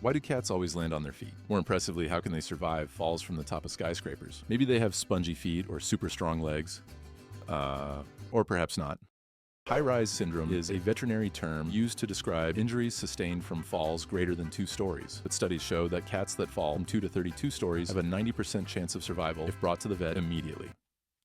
Why do cats always land on their feet? More impressively, how can they survive falls from the top of skyscrapers? Maybe they have spongy feet or super strong legs. Or perhaps not. High-rise syndrome is a veterinary term used to describe injuries sustained from falls greater than 2 stories. But studies show that cats that fall from 2 to 32 stories have a 90% chance of survival if brought to the vet immediately.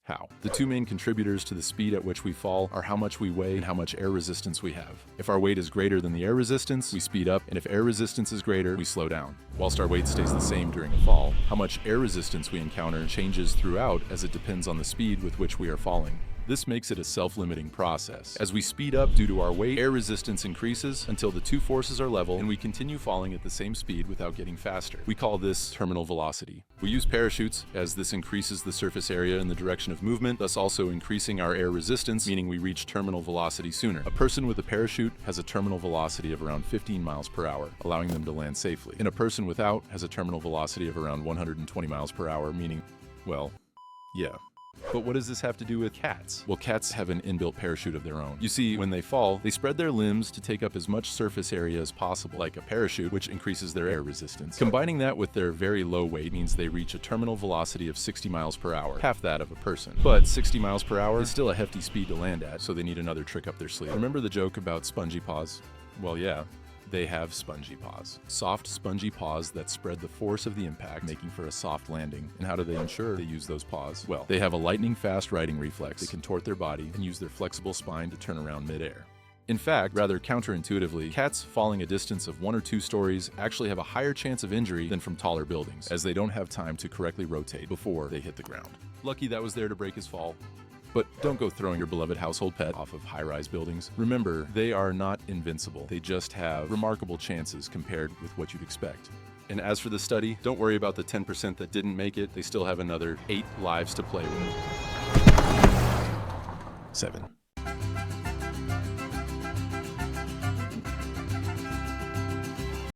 How? The 2 main contributors to the speed at which we fall are how much we weigh and how much air resistance we have. If our weight is greater than the air resistance, we speed up, and if air resistance is greater, we slow down. Whilst our weight stays the same during a fall, how much air resistance we encounter changes throughout as it depends on the speed with which we are falling. This makes it a self-limiting process. As we speed up due to our weight, air resistance increases until the 2 forces are level and we continue falling at the same speed without getting faster. We call this terminal velocity. We use parachutes as this increases the surface area in the direction of movement, thus also increasing our air resistance, meaning we reach terminal velocity sooner. A person with a parachute has a terminal velocity of around 15 miles per hour, allowing them to land safely. And a person without has a terminal velocity of around 120 miles per hour, meaning, well, yeah. But what does this have to do with cats? Well, cats have an inbuilt parachute of their own. You see, when they fall, they spread their limbs to take up as much surface area as possible, like a parachute, which increases their air resistance. Combining that with their very low weight means they reach a terminal velocity of 60 miles per hour, half that of a person. But 60 miles per hour is still a hefty speed to land at, so they need another trick up their sleeve. Remember the joke about spongy paws? Well, yeah. They have spongy paws. Soft, spongy paws that spread the force of the impact, making for a soft landing. And how do they ensure they use those paws? Well, they have a lightning-fast riding reflex. They contort their body and use their flexible spine to turn around midair. In fact, rather counterintuitively, cats falling a distance of 1 or 2 stories actually have a higher chance of injury than from taller buildings, as they don't have time to correctly rotate before they hit the ground. Lucky that was there to break his fall. But don't go throwing your beloved household pet off of high-rise buildings. Remember, they are not invincible. They just have remarkable chances compared with what you'd expect. And as for the study, don't worry about the 10% that didn't make it. They still have another 8 lives to play with. 7.